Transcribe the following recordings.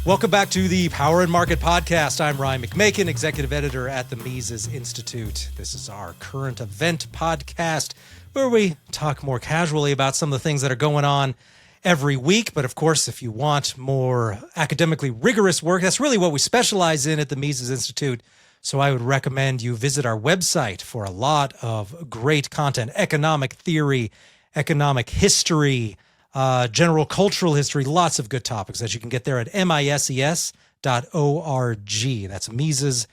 Welcome back to the Power and Market Podcast. I'm Ryan McMakin, executive editor at the Mises Institute. This is our current event podcast where we talk more casually about some of the things that are going on every week. But of course, if you want more academically rigorous work, that's really what we specialize in at the Mises Institute. So I would recommend you visit our website for a lot of great content, economic theory, economic history, general cultural history, lots of good topics that you can get there at mises.org. That's Mises.org.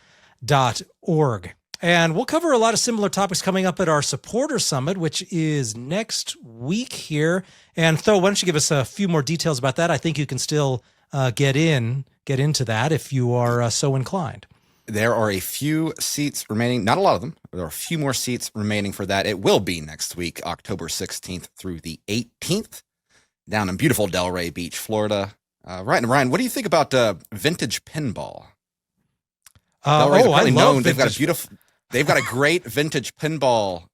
And we'll cover a lot of similar topics coming up at our supporter summit, which is next week here. And Tho, why don't you give us a few more details about that? I think you can still get into that if you are so inclined. There are a few seats remaining, not a lot of them, but there are a few more seats remaining for that. It will be next week, October 16th through the 18th. Down in beautiful Delray Beach, Florida. Ryan, what do you think about vintage pinball? I love they've got a great vintage pinball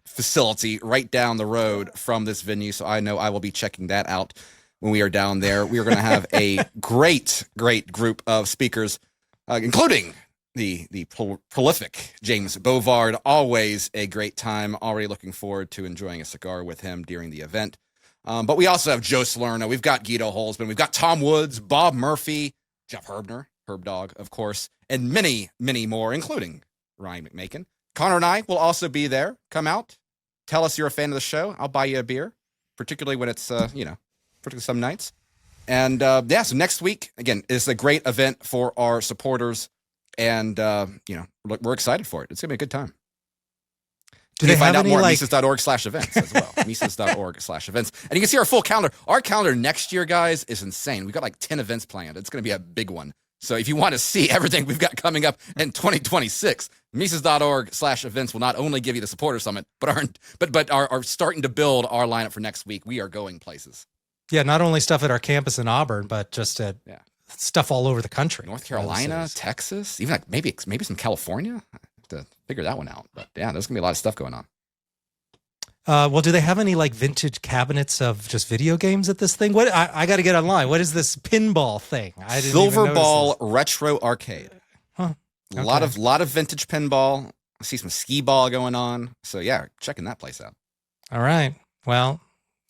facility right down the road from this venue. So I know I will be checking that out when we are down there. We are going to have a great group of speakers, including the prolific James Bovard. Always a great time. Already looking forward to enjoying a cigar with him during the event. But we also have Joe Salerno. We've got Guido Holzman. We've got Tom Woods, Bob Murphy, Jeff Herbner, Herb Dog, of course, and many, many more, including Ryan McMakin. Connor and I will also be there. Come out. Tell us you're a fan of the show. I'll buy you a beer, particularly when it's, particularly some nights. And so next week, again, is a great event for our supporters. And, we're excited for it. It's going to be a good time. Do they find have out more any, at Mises.org/events as well. Mises.org/events. And you can see our full calendar. Our calendar next year, guys, is insane. We've got like 10 events planned. It's going to be a big one. So if you want to see everything we've got coming up in 2026, Mises.org/events will not only give you the supporter summit, but are starting to build our lineup for next week. We are going places. Yeah, not only stuff at our campus in Auburn, but just at stuff all over the country. North Carolina, Texas, even like maybe some California. I have to figure that one out. But yeah, there's gonna be a lot of stuff going on. Well, do they have any like vintage cabinets of just video games at this thing? What I got to get online. What is this pinball thing? I didn't Silver even Ball Retro Arcade. Huh. Okay. A lot of vintage pinball. I see some skee ball going on. So yeah, checking that place out. All right. Well,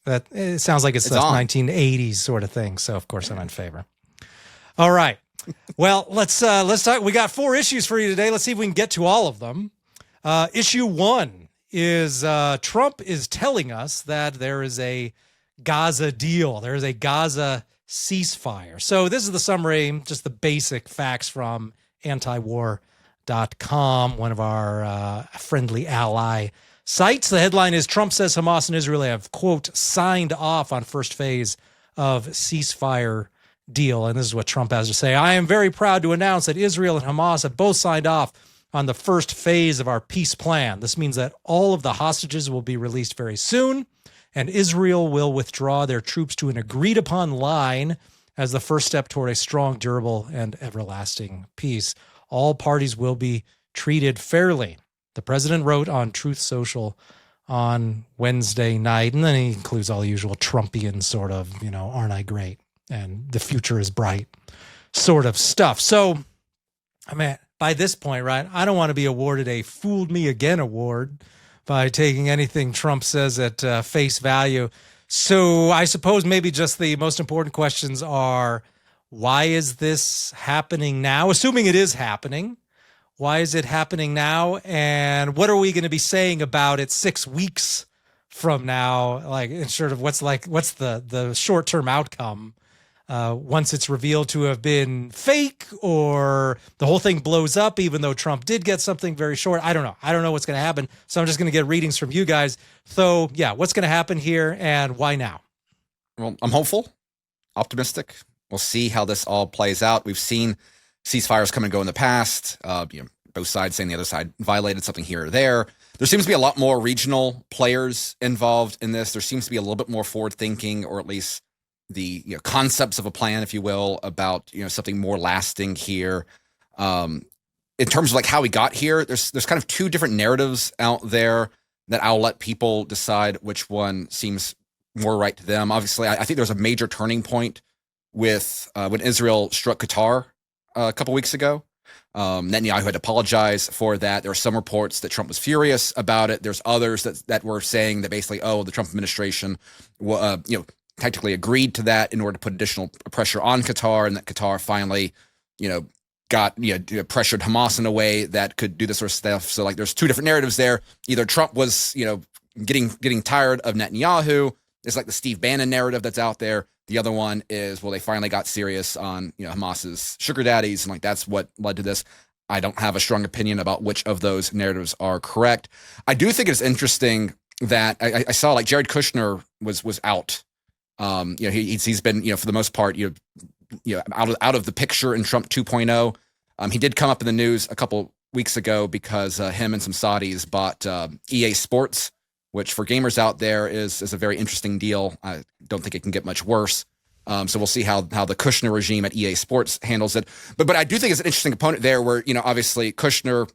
it sounds like it's a 1980s sort of thing. So of course I'm in favor. All right. Well, let's talk. We got 4 issues for you today. Let's see if we can get to all of them. Issue 1 is Trump is telling us that there is a Gaza deal. There is a Gaza ceasefire. So this is the summary, just the basic facts from antiwar.com, one of our friendly ally sites. The headline is Trump says Hamas and Israel have, quote, signed off on first phase of ceasefire deal. And this is what Trump has to say. I am very proud to announce that Israel and Hamas have both signed off on the first phase of our peace plan. This means that all of the hostages will be released very soon, and Israel will withdraw their troops to an agreed upon line as the first step toward a strong, durable, and everlasting peace. All parties will be treated fairly. The president wrote on Truth Social on Wednesday night, and then he includes all the usual Trumpian sort of, aren't I great? And the future is bright sort of stuff. So, I mean, by this point, right, I don't want to be awarded a fooled me again award by taking anything Trump says at face value. So I suppose maybe just the most important questions are, why is this happening now? Assuming it is happening, why is it happening now? And what are we going to be saying about it 6 weeks from now? Like, sort of what's the short-term outcome once it's revealed to have been fake, or the whole thing blows up, even though Trump did get something very short. I don't know. I don't know what's going to happen. So I'm just going to get readings from you guys. So yeah, what's going to happen here and why now? Well, I'm hopeful, optimistic. We'll see how this all plays out. We've seen ceasefires come and go in the past. Both sides saying the other side violated something here or there. There seems to be a lot more regional players involved in this. There seems to be a little bit more forward thinking, or at least the concepts of a plan, if you will, about something more lasting here. In terms of like how we got here, there's kind of 2 different narratives out there that I'll let people decide which one seems more right to them. Obviously, I think there's a major turning point with when Israel struck Qatar a couple weeks ago. Netanyahu had apologized for that. There were some reports that Trump was furious about it. There's others that were saying that basically, the Trump administration, tactically agreed to that in order to put additional pressure on Qatar, and that Qatar finally, got pressured Hamas in a way that could do this sort of stuff. So like, there's two different narratives there. Either Trump was, getting tired of Netanyahu. It's like the Steve Bannon narrative that's out there. The other one is, well, they finally got serious on, Hamas's sugar daddies, and like that's what led to this. I don't have a strong opinion about which of those narratives are correct. I do think it's interesting that I saw like Jared Kushner was out. He's been, for the most part, out of the picture in Trump 2.0. He did come up in the news a couple weeks ago because him and some Saudis bought EA Sports, which for gamers out there is a very interesting deal. I don't think it can get much worse. So we'll see how the Kushner regime at EA Sports handles it. But I do think it's an interesting component there where, obviously Kushner,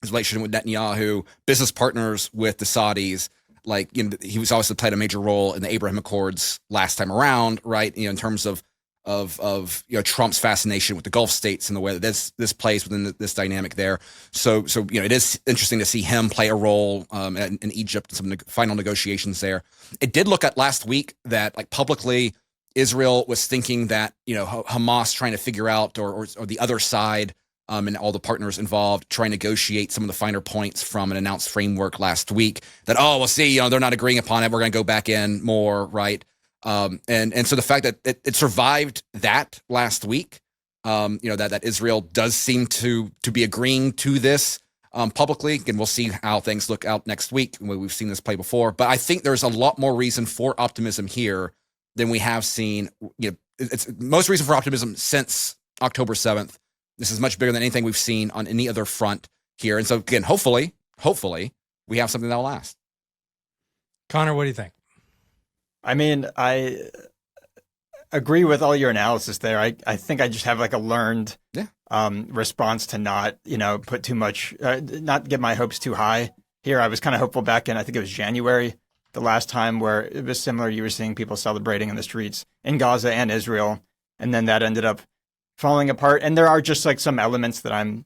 his relationship with Netanyahu, business partners with the Saudis, he was obviously played a major role in the Abraham Accords last time around, right? In terms of Trump's fascination with the Gulf states and the way that this plays within this dynamic there. So it is interesting to see him play a role in Egypt and some final negotiations there. It did look at last week that like publicly Israel was thinking that Hamas trying to figure out or the other side and all the partners involved trying to negotiate some of the finer points from an announced framework last week that we'll see they're not agreeing upon it, we're going to go back in more, right? And so the fact that it survived that last week, that Israel does seem to be agreeing to this publicly, and we'll see how things look out next week. We've seen this play before, but I think there's a lot more reason for optimism here than we have seen. It's most reason for optimism since October 7th. This is much bigger than anything we've seen on any other front here. And so again, hopefully we have something that'll last. Connor, what do you think? I mean, I agree with all your analysis there. I think I just have like a learned response to not, put too much, not get my hopes too high here. I was kind of hopeful back in, I think it was January, the last time where it was similar. You were seeing people celebrating in the streets in Gaza and Israel. And then that ended up falling apart. And there are just like some elements that I'm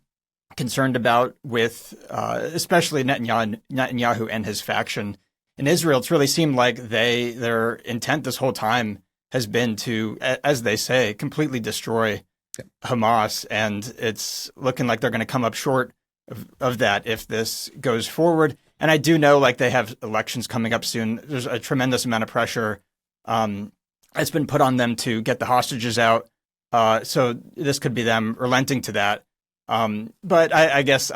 concerned about with, especially Netanyahu and his faction. In Israel, it's really seemed like their intent this whole time has been to, as they say, completely destroy Hamas. And it's looking like they're going to come up short of that if this goes forward. And I do know like they have elections coming up soon. There's a tremendous amount of pressure that's been put on them to get the hostages out. So this could be them relenting to that. But I guess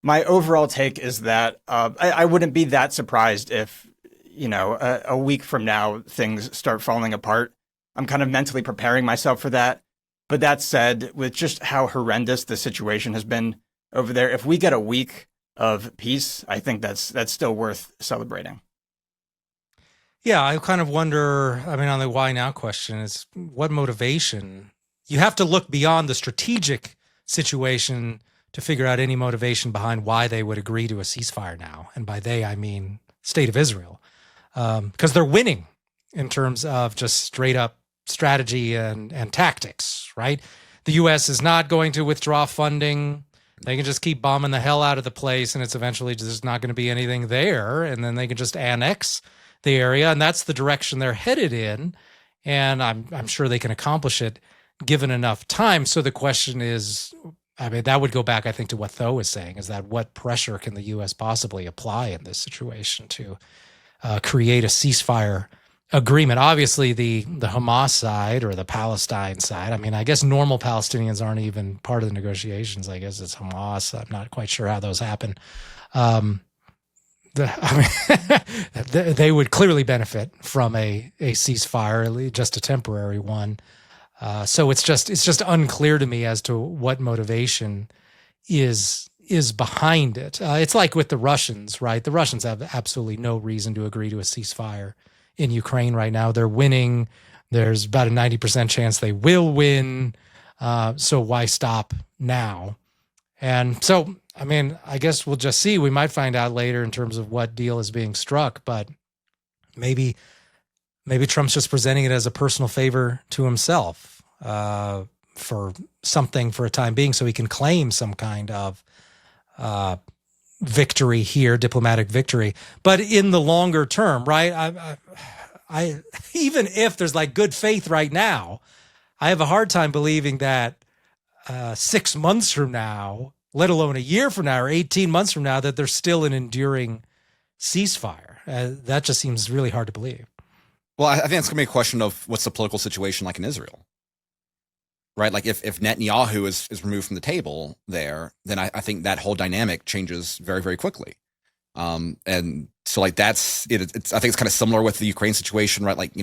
my overall take is that I wouldn't be that surprised if, a week from now, things start falling apart. I'm kind of mentally preparing myself for that. But that said, with just how horrendous the situation has been over there, if we get a week of peace, I think that's still worth celebrating. Yeah, I kind of wonder, on the why now question is what motivation? You have to look beyond the strategic situation to figure out any motivation behind why they would agree to a ceasefire now. And by they, I mean state of Israel. Because they're winning in terms of just straight up strategy and tactics, right? The U.S. is not going to withdraw funding. They can just keep bombing the hell out of the place, and it's eventually just not going to be anything there. And then they can just annex the area, and that's the direction they're headed in. And I'm sure they can accomplish it given enough time. So the question is, that would go back, I think, to what Tho is saying, is that what pressure can the U.S. possibly apply in this situation to create a ceasefire agreement? Obviously, the Hamas side or the Palestine side, I guess normal Palestinians aren't even part of the negotiations. I guess it's Hamas. I'm not quite sure how those happen. They would clearly benefit from a ceasefire, just a temporary one. So it's just unclear to me as to what motivation is behind it. It's like with the Russians, right? The Russians have absolutely no reason to agree to a ceasefire in Ukraine right now. They're winning. There's about a 90% chance they will win. So why stop now? And so, I guess we'll just see. We might find out later in terms of what deal is being struck, but maybe maybe Trump's just presenting it as a personal favor to himself for something for a time being, so he can claim some kind of victory here, diplomatic victory. But in the longer term, right? I even if there's like good faith right now, I have a hard time believing that 6 months from now, let alone a year from now or 18 months from now, that there's still an enduring ceasefire. That just seems really hard to believe. Well, I think it's going to be a question of what's the political situation like in Israel, right? Like if Netanyahu is removed from the table there, then I think that whole dynamic changes very, very quickly. And so like that's it. I think it's kind of similar with the Ukraine situation, right? Like,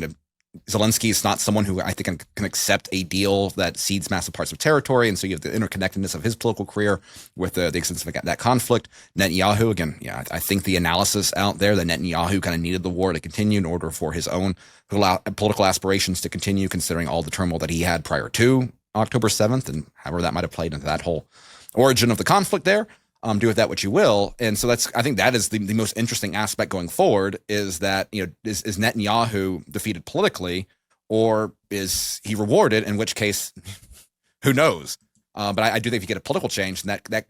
Zelensky is not someone who I think can accept a deal that cedes massive parts of territory. And so you have the interconnectedness of his political career with the extent of that conflict. Netanyahu, again, I think the analysis out there that Netanyahu kind of needed the war to continue in order for his own political aspirations to continue, considering all the turmoil that he had prior to October 7th and however that might have played into that whole origin of the conflict there. Do with that what you will. And so I think that is the most interesting aspect going forward, is that, is Netanyahu defeated politically, or is he rewarded, in which case, who knows? But I do think if you get a political change, then that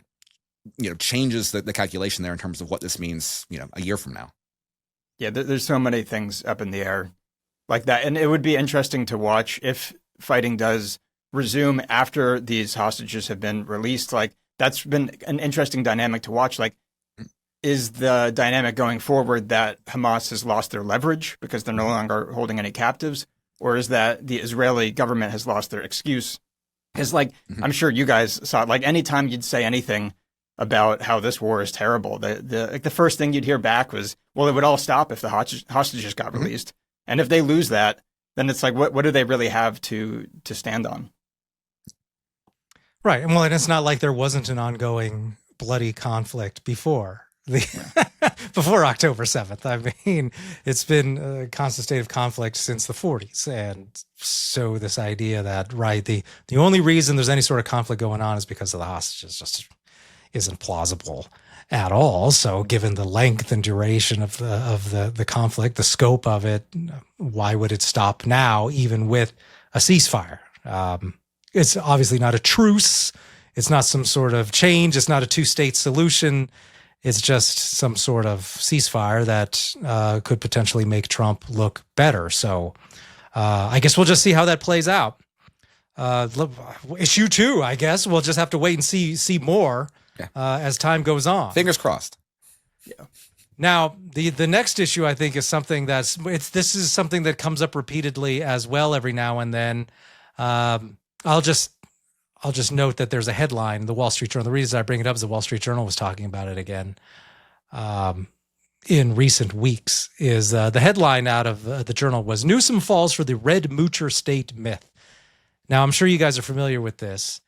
changes the calculation there in terms of what this means, a year from now. Yeah, there's so many things up in the air like that. And it would be interesting to watch if fighting does resume after these hostages have been released. Like, that's been an interesting dynamic to watch. Like, is the dynamic going forward that Hamas has lost their leverage because they're no longer holding any captives? Or is that the Israeli government has lost their excuse? Because, like, I'm sure you guys saw it. Like, anytime you'd say anything about how this war is terrible, the first thing you'd hear back was, well, it would all stop if the hostages got released. And if they lose that, then it's like, what do they really have to stand on? Right. And it's not like there wasn't an ongoing bloody conflict before before October 7th. I mean, it's been a constant state of conflict since the 40s. And so this idea that, right, the only reason there's any sort of conflict going on is because of the hostages just isn't plausible at all. So given the length and duration of the conflict, the scope of it, why would it stop now, even with a ceasefire? It's obviously not a truce. It's not some sort of change. It's not a two-state solution. It's just some sort of ceasefire that could potentially make Trump look better. So I guess we'll just see how that plays out. Issue 2, I guess. We'll just have to wait and see more as time goes on. Fingers crossed. Yeah. Now, the next issue, I think, is something this is something that comes up repeatedly as well every now and then. I'll just note that there's a headline in the Wall Street Journal. The reason I bring it up is the Wall Street Journal was talking about it again in recent weeks. Is the headline out of the Journal was "Newsom falls for the red moocher state myth." Now, I'm sure you guys are familiar with this.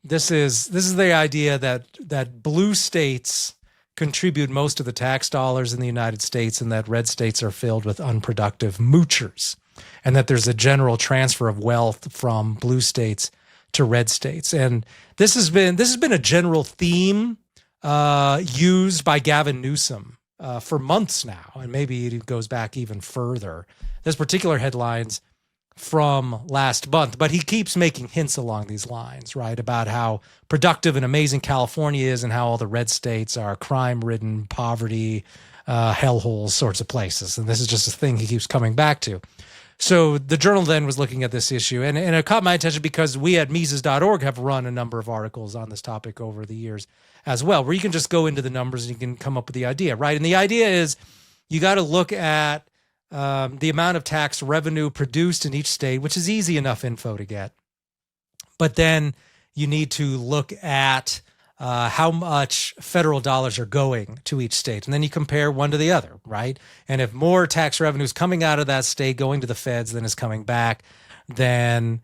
This is the idea that blue states contribute most of the tax dollars in the United States, and that red states are filled with unproductive moochers, and that there's a general transfer of wealth from blue states to red states. And this has been a general theme used by Gavin Newsom for months now, and maybe it goes back even further. This particular headline's from last month, but he keeps making hints along these lines, right, about how productive and amazing California is and how all the red states are crime-ridden, poverty, hellholes sorts of places. And this is just a thing he keeps coming back to. So the Journal then was looking at this issue, and it caught my attention because we at Mises.org have run a number of articles on this topic over the years as well, where you can just go into the numbers and you can come up with the idea, right? And the idea is you got to look at the amount of tax revenue produced in each state, which is easy enough info to get. But then you need to look at how much federal dollars are going to each state. And then you compare one to the other, right? And if more tax revenue is coming out of that state, going to the feds than is coming back, then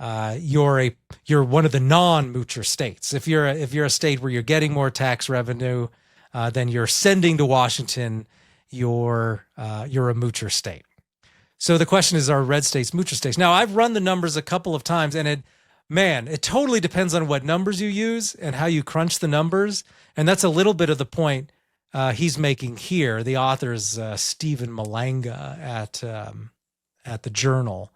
you're one of the non-moocher states. If you're a state where you're getting more tax revenue, then you're sending to Washington, you're a moocher state. So the question is, are red states moocher states? Now, I've run the numbers a couple of times, and it totally depends on what numbers you use and how you crunch the numbers. And that's a little bit of the point he's making here. The author is Stephen Malanga at the Journal,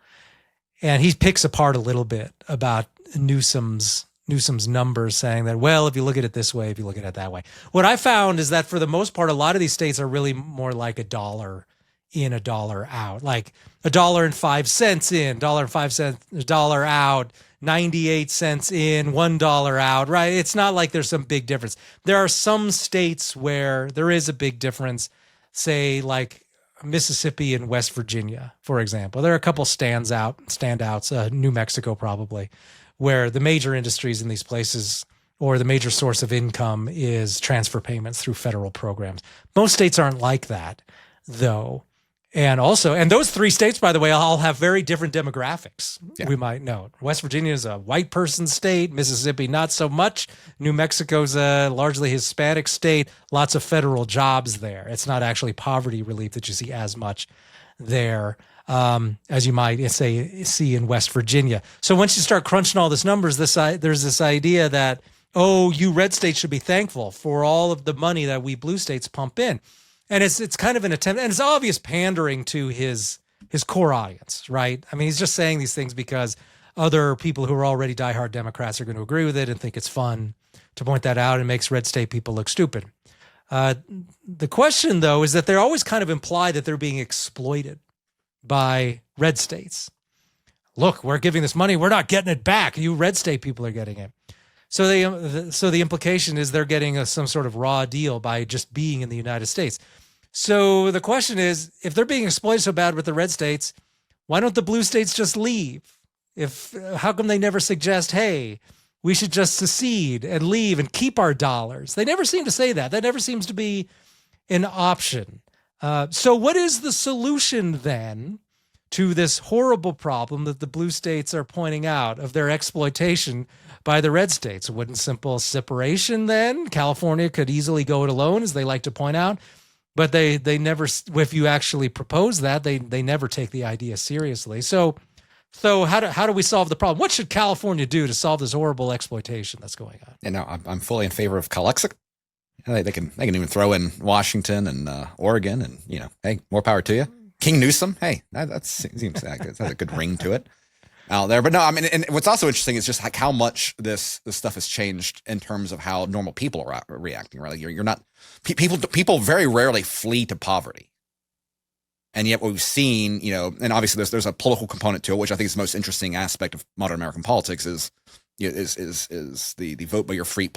and he picks apart a little bit about Newsom's numbers, saying that, well, if you look at it this way, if you look at it that way. What I found is that for the most part, a lot of these states are really more like a dollar in, a dollar out, like $1.05 in, $1.05, dollar out, 98 cents in, $1 out, right? It's not like there's some big difference. There are some states where there is a big difference, say like Mississippi and West Virginia, for example. There are a couple standouts, New Mexico probably, where the major industries in these places or the major source of income is transfer payments through federal programs. Most states aren't like that, though. And those three states, by the way, all have very different demographics, we might note. West Virginia is a white person state. Mississippi, not so much. New Mexico's a largely Hispanic state. Lots of federal jobs there. It's not actually poverty relief that you see as much there as you might see in West Virginia. So once you start crunching all these numbers, there's this idea that, you red states should be thankful for all of the money that we blue states pump in. And it's kind of an attempt, and it's obvious pandering to his core audience, right? I mean, he's just saying these things because other people who are already diehard Democrats are going to agree with it and think it's fun to point that out and makes red state people look stupid. The question, though, is that they're always kind of imply that they're being exploited by red states. Look, we're giving this money. We're not getting it back. You red state people are getting it. So the implication is they're getting some sort of raw deal by just being in the United States. So the question is, if they're being exploited so bad with the red states, why don't the blue states just leave? How come they never suggest, hey, we should just secede and leave and keep our dollars? They never seem to say that. That never seems to be an option. So what is the solution then to this horrible problem that the blue states are pointing out of their exploitation by the red states? Wouldn't simple separation then? California could easily go it alone, as they like to point out, but they never, if you actually propose that, they never take the idea seriously. So how do we solve the problem? What should California do to solve this horrible exploitation that's going on? And now I'm fully in favor of Calexic. They can even throw in Washington and Oregon, and hey, more power to you. King Newsom, hey, that seems like it has a good ring to it out there. But no, I mean, and what's also interesting is just like how much this stuff has changed in terms of how normal people are reacting. Right, like you're not people very rarely flee to poverty, and yet what we've seen, and obviously there's a political component to it, which I think is the most interesting aspect of modern American politics is the vote by your feet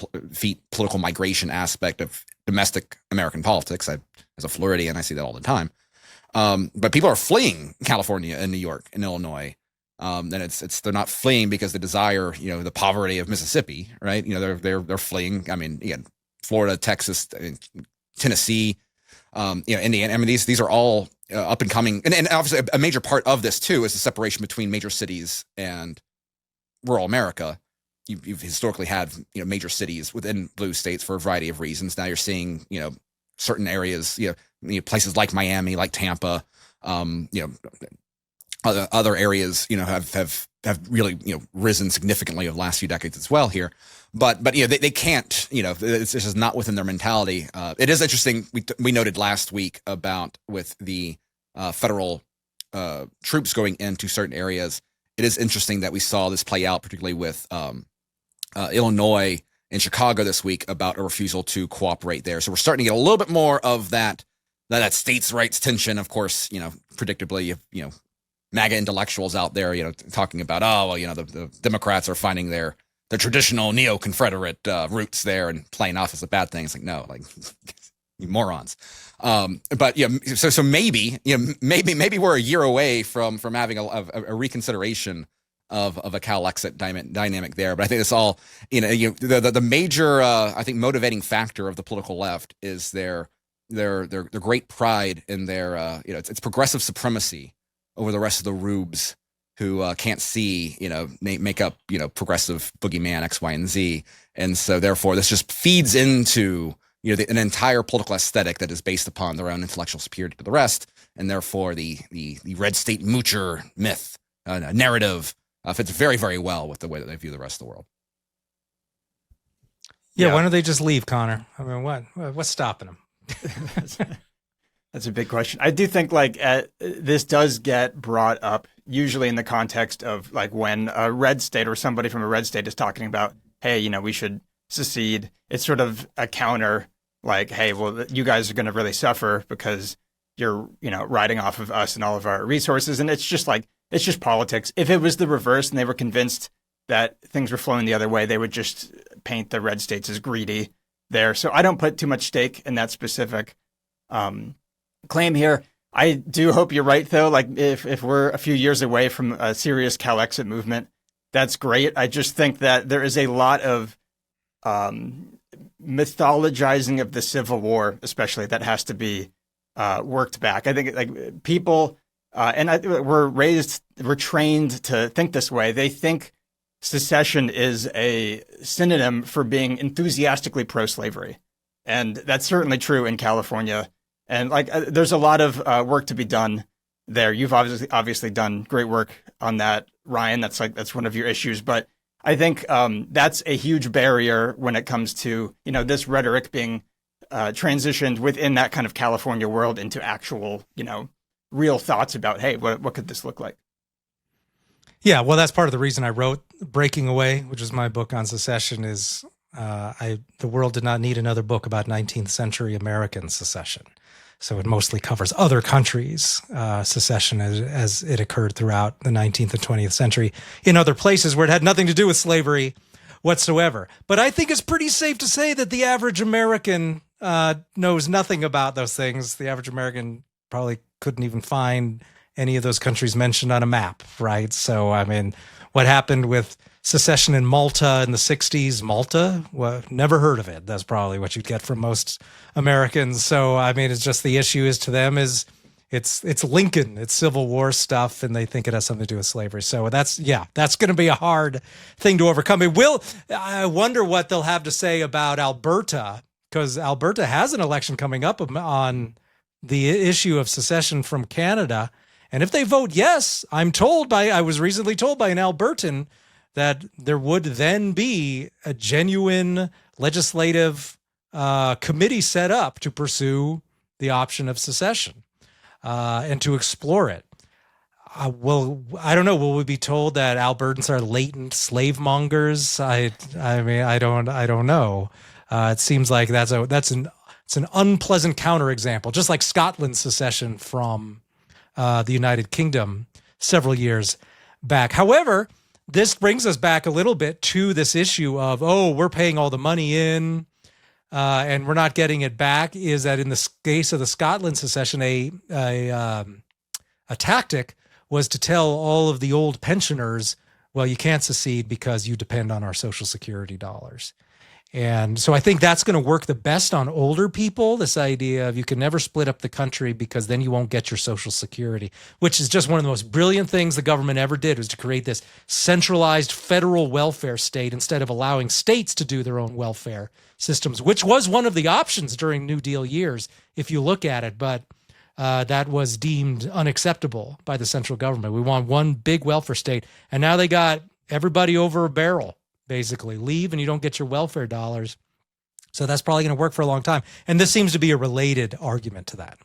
political migration aspect of domestic American politics. As a Floridian, I see that all the time. But people are fleeing California and New York and Illinois. And they're not fleeing because they desire, the poverty of Mississippi, right? They're fleeing. I mean, again, Florida, Texas, Tennessee, Indiana. I mean, these are all up and coming. And obviously a major part of this too is the separation between major cities and rural America. You've historically had, major cities within blue states for a variety of reasons. Now you're seeing, certain areas, places like Miami, like Tampa, other areas, have really, risen significantly over the last few decades as well here. But they can't, it's just not within their mentality. It is interesting. We noted last week about with the federal troops going into certain areas. It is interesting that we saw this play out, particularly with Illinois and Chicago this week, about a refusal to cooperate there. So we're starting to get a little bit more of that states' rights tension. Of course, predictably, MAGA intellectuals out there, talking about, the Democrats are finding their traditional neo-Confederate roots there and playing off as a bad thing. It's like, no, like you morons. But so maybe we're a year away from having a reconsideration of a Cal-Exit dynamic there. But I think it's all, the major, I think, motivating factor of the political left is their great pride in their, it's progressive supremacy over the rest of the rubes who can't see, make up, progressive boogeyman X, Y, and Z. And so therefore this just feeds into, an entire political aesthetic that is based upon their own intellectual superiority to the rest. And therefore the red state moocher myth, narrative, fits very, very well with the way that they view the rest of the world. Yeah. Why don't they just leave, Connor? I mean, what's stopping them? That's a big question. I do think like this does get brought up usually in the context of like when a red state or somebody from a red state is talking about, hey, you know, we should secede. It's sort of a counter, like, hey, well, you guys are going to really suffer because you're, you know, riding off of us and all of our resources. And it's just like, it's just politics. If it was the reverse and they were convinced that things were flowing the other way, they would just paint the red states as greedy there. So I don't put too much stake in that specific claim here. I do hope you're right, though. Like if we're a few years away from a serious Calexit movement, that's great. I just think that there is a lot of mythologizing of the Civil War, especially, that has to be worked back. I think like people, we're trained to think this way. They think secession is a synonym for being enthusiastically pro-slavery. And that's certainly true in California. And like, there's a lot of work to be done there. You've obviously done great work on that, Ryan. That's one of your issues. But I think that's a huge barrier when it comes to, you know, this rhetoric being transitioned within that kind of California world into actual, you know, real thoughts about, hey, what could this look like? Yeah, well, that's part of the reason I wrote Breaking Away, which is my book on secession, is the world did not need another book about 19th century American secession. So it mostly covers other countries' secession as it occurred throughout the 19th and 20th century in other places where it had nothing to do with slavery whatsoever. But I think it's pretty safe to say that the average American knows nothing about those things. The average American probably couldn't even find any of those countries mentioned on a map, right? So, I mean, what happened with secession in Malta in the 60s? Malta? Well, never heard of it. That's probably what you'd get from most Americans. So, I mean, it's just the issue is to them is it's Lincoln, it's Civil War stuff, and they think it has something to do with slavery. So that's going to be a hard thing to overcome. I wonder what they'll have to say about Alberta, because Alberta has an election coming up on the issue of secession from Canada. And if they vote yes, I was recently told by an Albertan that there would then be a genuine legislative committee set up to pursue the option of secession and to explore it. Well, I don't know. Will we be told that Albertans are latent slave mongers? I mean, I don't know. It seems like it's an unpleasant counterexample, just like Scotland's secession from the United Kingdom several years back. However, this brings us back a little bit to this issue of, we're paying all the money in and we're not getting it back, is that in the case of the Scotland secession, a tactic was to tell all of the old pensioners, well, you can't secede because you depend on our Social Security dollars. And so I think that's going to work the best on older people, this idea of you can never split up the country because then you won't get your Social Security, which is just one of the most brilliant things the government ever did, was to create this centralized federal welfare state instead of allowing states to do their own welfare systems, which was one of the options during New Deal years, if you look at it. But that was deemed unacceptable by the central government. We want one big welfare state. And now they got everybody over a barrel. Basically, leave and you don't get your welfare dollars. So that's probably going to work for a long time. And this seems to be a related argument to that.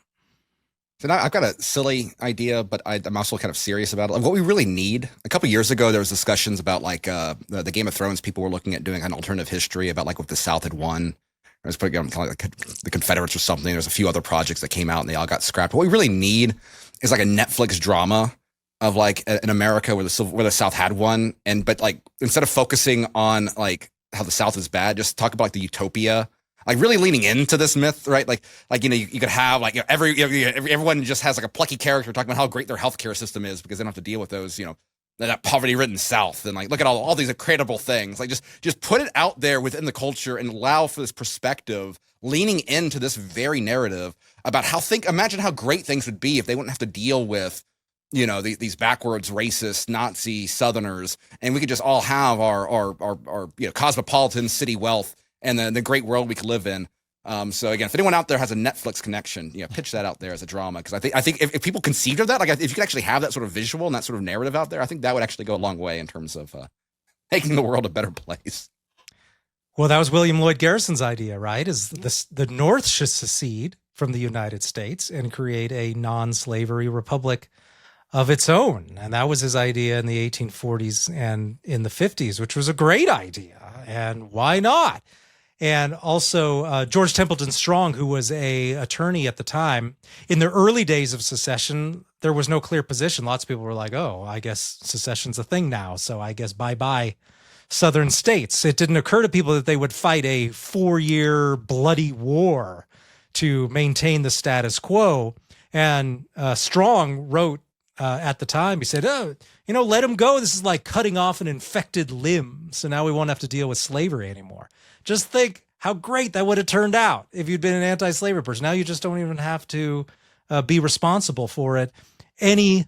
So now I've got a silly idea, but I'm also kind of serious about it. Like what we really need. A couple of years ago, there was discussions about like the Game of Thrones. People were looking at doing an alternative history about like what the South had won. It was putting kind of like the Confederates or something. There's a few other projects that came out and they all got scrapped. What we really need is like a Netflix drama of like an America where the South had one, but like instead of focusing on like how the South is bad, just talk about like the utopia, like really leaning into this myth, right? Like you know, you could have like everyone just has like a plucky character talking about how great their healthcare system is because they don't have to deal with those, you know, that poverty-ridden South, and like look at all these incredible things. Like just put it out there within the culture and allow for this perspective, leaning into this very narrative about imagine how great things would be if they wouldn't have to deal with, you know, these backwards racist Nazi Southerners, and we could just all have our you know, cosmopolitan city wealth and the great world we could live in. So again, if anyone out there has a Netflix connection, you know, pitch that out there as a drama, because I think if people conceived of that, like if you could actually have that sort of visual and that sort of narrative out there, I think that would actually go a long way in terms of making the world a better place. Well, that was William Lloyd Garrison's idea, right? Is the North should secede from the United States and create a non-slavery republic of its own. And that was his idea in the 1840s and in the 50s, which was a great idea. And why not? And also George Templeton Strong, who was a attorney at the time, in the early days of secession, there was no clear position. Lots of people were like, oh, I guess secession's a thing now. So I guess bye-bye Southern states. It didn't occur to people that they would fight a 4-year bloody war to maintain the status quo. And Strong wrote at the time, he said, oh, let them go. This is like cutting off an infected limb. So now we won't have to deal with slavery anymore. Just think how great that would have turned out if you'd been an anti-slavery person. Now you just don't even have to be responsible for it anymore.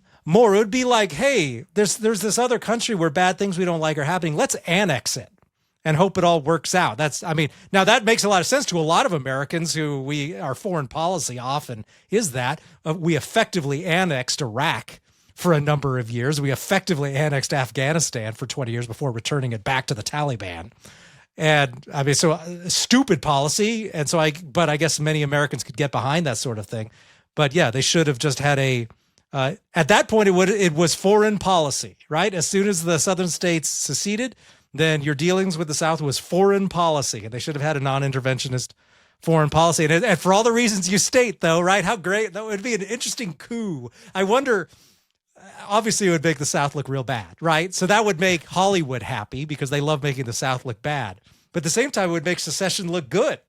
It would be like, hey, there's this other country where bad things we don't like are happening. Let's annex it and hope it all works out. Now that makes a lot of sense to a lot of Americans our foreign policy often is that we effectively annexed Iraq for a number of years. We effectively annexed Afghanistan for 20 years before returning it back to the Taliban. And so stupid policy. And so but I guess many Americans could get behind that sort of thing. But yeah, they should have just had at that point, it was foreign policy, right? As soon as the Southern states seceded, then your dealings with the South was foreign policy. And they should have had a non-interventionist foreign policy. And for all the reasons you state, though, right? How great. That would be an interesting coup. I wonder, obviously it would make the South look real bad, right? So that would make Hollywood happy because they love making the South look bad. But at the same time, it would make secession look good,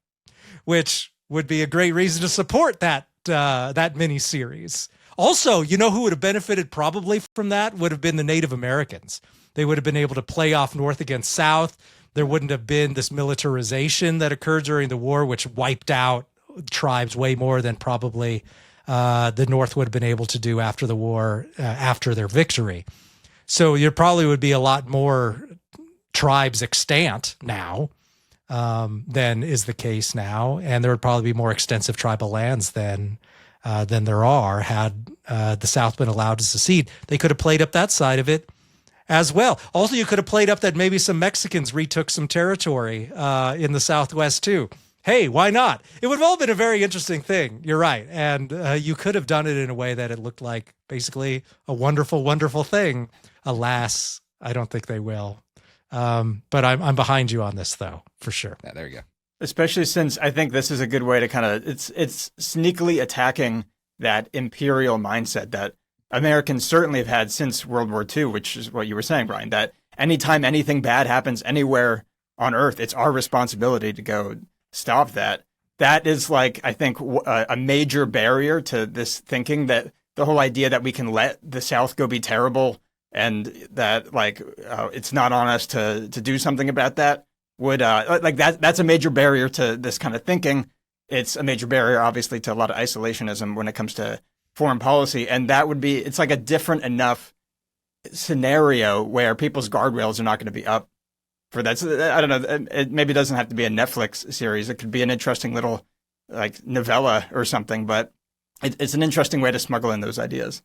which would be a great reason to support that miniseries. Also, who would have benefited probably from that would have been the Native Americans. They would have been able to play off North against South. There wouldn't have been this militarization that occurred during the war, which wiped out tribes way more than probably the North would have been able to do after the war, after their victory. So there probably would be a lot more tribes extant now than is the case now. And there would probably be more extensive tribal lands than there are had the South been allowed to secede. They could have played up that side of it as well. Also, you could have played up that maybe some Mexicans retook some territory in the Southwest too. Hey, why not? It would have all been a very interesting thing. You're right. And you could have done it in a way that it looked like basically a wonderful, wonderful thing. Alas, I don't think they will. But I'm behind you on this, though, for sure. Yeah, there you go. Especially since I think this is a good way to kind of, it's sneakily attacking that imperial mindset that Americans certainly have had since World War II, which is what you were saying, Brian, that anytime anything bad happens anywhere on Earth, it's our responsibility to go stop that. That is like, I think, a major barrier to this thinking, that the whole idea that we can let the South go be terrible and that it's not on us to do something about that would that's a major barrier to this kind of thinking. It's a major barrier, obviously, to a lot of isolationism when it comes to foreign policy. And that would be, it's like a different enough scenario where people's guardrails are not going to be up for that. So I don't know. It maybe doesn't have to be a Netflix series. It could be an interesting little novella or something, but it's an interesting way to smuggle in those ideas.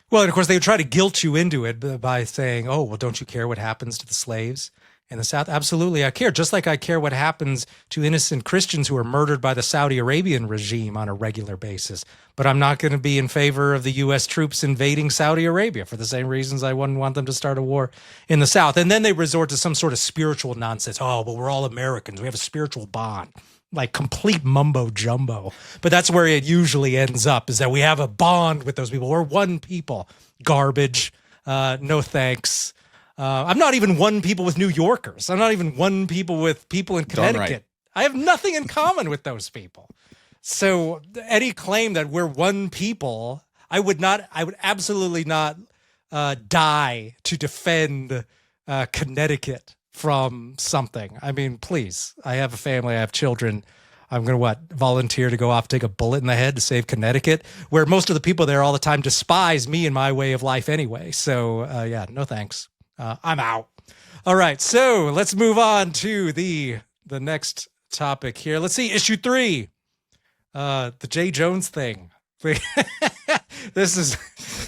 Well, and of course, they would try to guilt you into it by saying, oh, well, don't you care what happens to the slaves in the South? Absolutely, I care. Just like I care what happens to innocent Christians who are murdered by the Saudi Arabian regime on a regular basis. But I'm not going to be in favor of the U.S. troops invading Saudi Arabia for the same reasons I wouldn't want them to start a war in the South. And then they resort to some sort of spiritual nonsense. Oh, but we're all Americans. We have a spiritual bond. Like complete mumbo jumbo. But that's where it usually ends up, is that we have a bond with those people. We're one people. Garbage. No thanks. I'm not even one people with New Yorkers. I'm not even one people with people in Connecticut. Right. I have nothing in common with those people. So any claim that we're one people, I would absolutely not die to defend Connecticut from something. I mean, please, I have a family, I have children. I'm going to volunteer to go off, take a bullet in the head to save Connecticut, where most of the people there all the time despise me and my way of life anyway. So yeah, no thanks. I'm out. All right, so let's move on to the next topic here. Let's see, issue 3, the J. Jones thing. This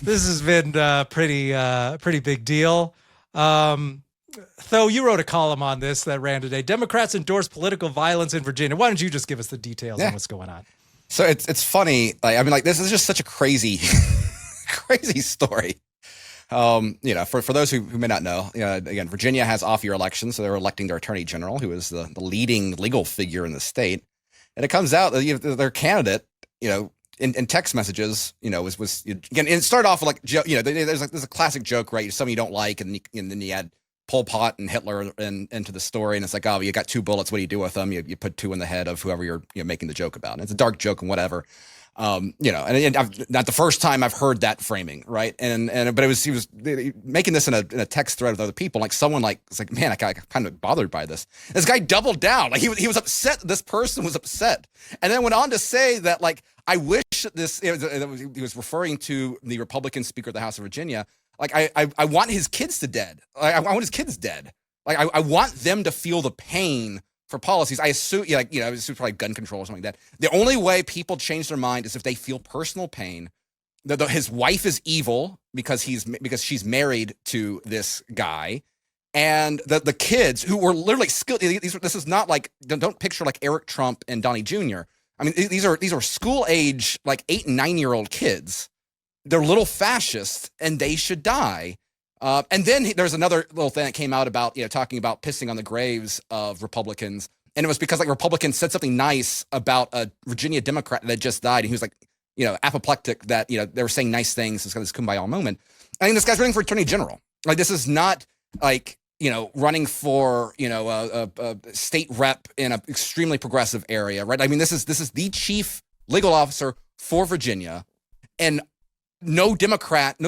has been pretty big deal. Tho, you wrote a column on this that ran today. Democrats endorse political violence in Virginia. Why don't you just give us the details on what's going on? So it's funny. Like, this is just such a crazy, crazy story. For those who may not know, again, Virginia has off-year elections, so they're electing their attorney general, who is the leading legal figure in the state. And it comes out that their candidate, in text messages, was again. It started off with there's a classic joke, right? Some you don't like, and then you add Pol Pot and Hitler into the story, and it's like, oh, you got 2 bullets. What do you do with them? You put 2 in the head of whoever you're making the joke about. And it's a dark joke and whatever. And I've, not the first time I've heard that framing, right? But he was making this in a text thread with other people. Like someone it's like, man, I got kind of bothered by this. This guy doubled down. Like he was upset. This person was upset, and then went on to say that I wish this. He was referring to the Republican Speaker of the House of Virginia. Like I want his kids to dead. I want his kids dead. Like I want them to feel the pain for policies. I assume, this is probably gun control or something like that. The only way people change their mind is if they feel personal pain. His wife is evil because she's married to this guy, and the kids who were literally skilled. This is not like, don't picture like Eric Trump and Donnie Jr. I mean, these are school age 8 and 9-year-old kids. They're little fascists, and they should die. And then there's another little thing that came out about, talking about pissing on the graves of Republicans. And it was because Republicans said something nice about a Virginia Democrat that just died. And he was apoplectic that, they were saying nice things. It's got this kumbaya moment. I think this guy's running for attorney general. This is not running for, a state rep in an extremely progressive area, right? I mean, this is the chief legal officer for Virginia. And no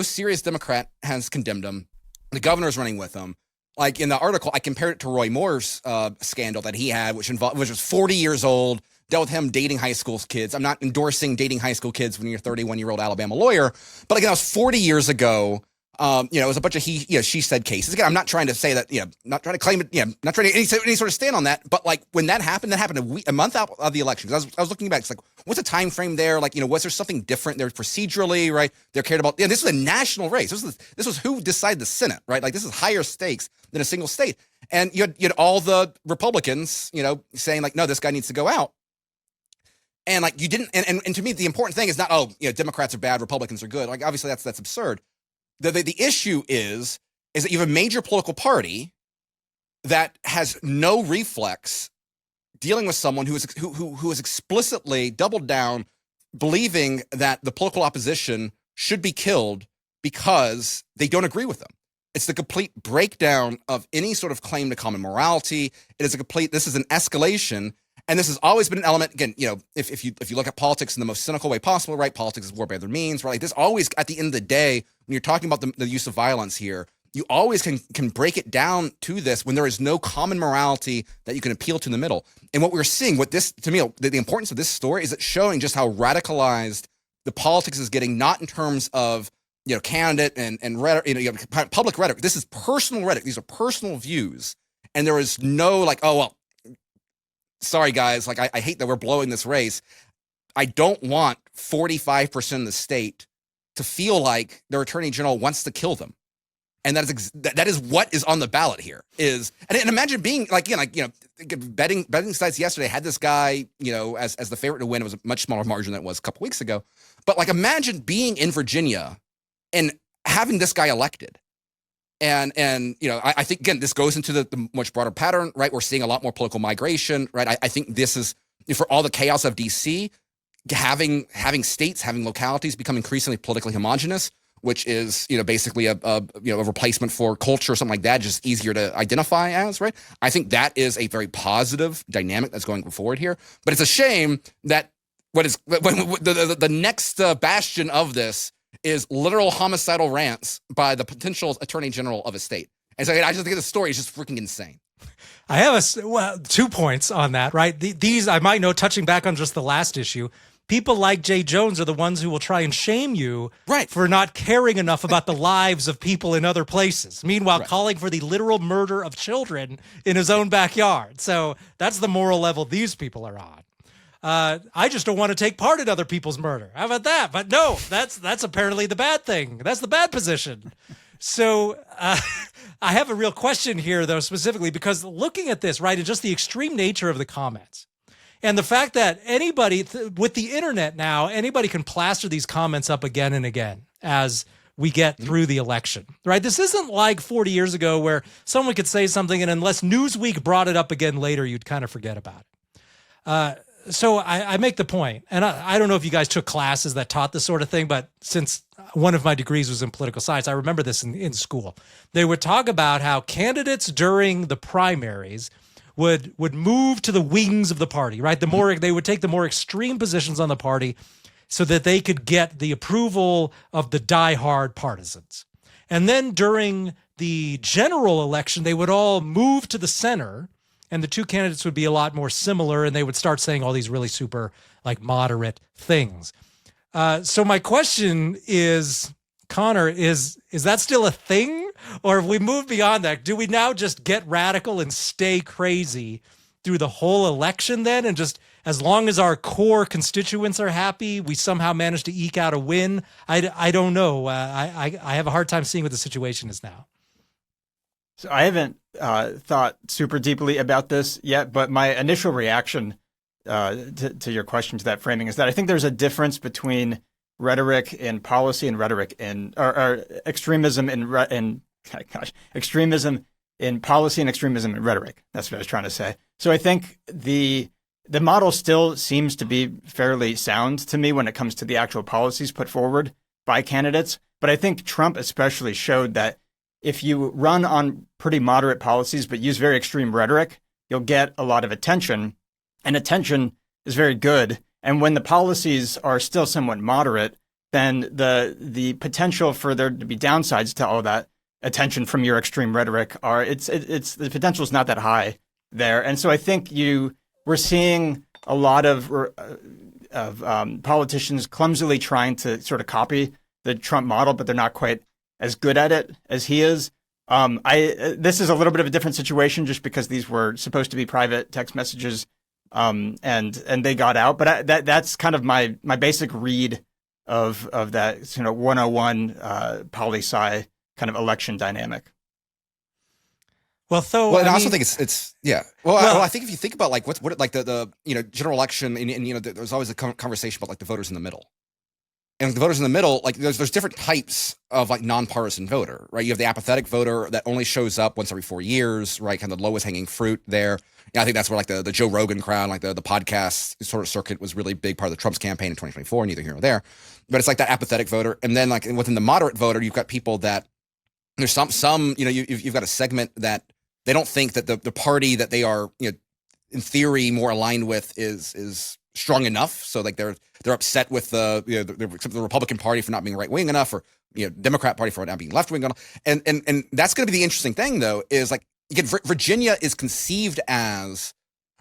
serious Democrat has condemned him. The governor's running with him. Like in the article, I compared it to Roy Moore's scandal that he had, which was 40 years old, dealt with him dating high school kids. I'm not endorsing dating high school kids when you're a 31-year-old Alabama lawyer, but again, that was 40 years ago. It was a bunch of she said cases. Again, I'm not trying to say that, not trying to claim it, not trying to any sort of stand on that. But when that happened a month out of the election. Because I was looking back, it's like, what's the time frame there? Was there something different there procedurally, right? They're cared about. This was a national race. This was who decided the Senate, right? This is higher stakes than a single state. And you had all the Republicans, saying no, this guy needs to go out. And you didn't. And to me, the important thing is not, Democrats are bad, Republicans are good. Obviously that's absurd. The issue is that you have a major political party that has no reflex dealing with someone who is explicitly doubled down, believing that the political opposition should be killed because they don't agree with them. It's the complete breakdown of any sort of claim to common morality. This is an escalation. And this has always been an element, again, if you look at politics in the most cynical way possible, right? Politics is war by other means, right? This always, at the end of the day, when you're talking about the use of violence here, you always can break it down to this when there is no common morality that you can appeal to in the middle. And what we're seeing, to me, the importance of this story is it's showing just how radicalized the politics is getting, not in terms of, candidate and rhetoric, public rhetoric. This is personal rhetoric. These are personal views. And there is no sorry, guys, I hate that we're blowing this race. I don't want 45% of the state to feel like their attorney general wants to kill them. And that is what is on the ballot here and imagine being betting sites yesterday had this guy, as the favorite to win. It was a much smaller margin than it was a couple weeks ago. But imagine being in Virginia and having this guy elected. And I think, again, this goes into the much broader pattern, right? We're seeing a lot more political migration, right? I think this is, for all the chaos of DC, having states, having localities become increasingly politically homogenous, which is, basically a replacement for culture or something like that, just easier to identify as, right? I think that is a very positive dynamic that's going forward here. But it's a shame that the next bastion of this is literal homicidal rants by the potential attorney general of a state. And so I just think the story is just freaking insane. I have 2 points on that, right? These, I might know, touching back on just the last issue, people like Jay Jones are the ones who will try and shame you for not caring enough about the lives of people in other places. Meanwhile, calling for the literal murder of children in his own backyard. So that's the moral level these people are on. I just don't want to take part in other people's murder. How about that? But no, that's apparently the bad thing. That's the bad position. So I have a real question here, though, specifically because looking at this, right, and just the extreme nature of the comments and the fact that anybody with the internet now, anybody can plaster these comments up again and again as we get through the election, right? This isn't like 40 years ago where someone could say something and unless Newsweek brought it up again later, you'd kind of forget about it. So I make the point, and I don't know if you guys took classes that taught this sort of thing, but since one of my degrees was in political science, I remember this in school. They would talk about how candidates during the primaries would move to the wings of the party, right? They would take the more extreme positions on the party so that they could get the approval of the diehard partisans. And then during the general election, they would all move to the center, and the two candidates would be a lot more similar, and they would start saying all these really super, like, moderate things. So my question is, Connor, is that still a thing? Or have we moved beyond that? Do we now just get radical and stay crazy through the whole election then? And just as long as our core constituents are happy, we somehow manage to eke out a win? I don't know. I have a hard time seeing what the situation is now. So I haven't thought super deeply about this yet, but my initial reaction to your question, to that framing, is that I think there's a difference between rhetoric in policy and rhetoric in or extremism in extremism in policy and extremism in rhetoric. That's what I was trying to say. So I think the model still seems to be fairly sound to me when it comes to the actual policies put forward by candidates. But I think Trump especially showed that if you run on pretty moderate policies but use very extreme rhetoric, you'll get a lot of attention, and attention is very good. And when the policies are still somewhat moderate, then the potential for there to be downsides to all that attention from your extreme rhetoric it's the potential is not that high there. And so I think we're seeing a lot of politicians clumsily trying to sort of copy the Trump model, but they're not quite as good at it as he is. This is a little bit of a different situation just because these were supposed to be private text messages, and they got out. But that's kind of my basic read of that 101 poli-sci kind of election dynamic. Well, I also think it's yeah. Well, I think if you think about like what like the general election, and there's always a conversation about like the voters in the middle. And the voters in the middle, like there's different types of like nonpartisan voter, right? You have the apathetic voter that only shows up once every 4 years, right? Kind of the lowest hanging fruit there. I think that's where like the Joe Rogan crowd, like the podcast sort of circuit was really big part of the Trump's campaign in 2024, neither here nor there. But it's like that apathetic voter. And then like within the moderate voter, you've got people that there's some you've got a segment that they don't think that the party that they are, in theory more aligned with is strong enough. So like they're upset with the Republican Party for not being right wing enough, or Democrat Party for not being left wing enough. And that's going to be the interesting thing though, is like again, Virginia is conceived as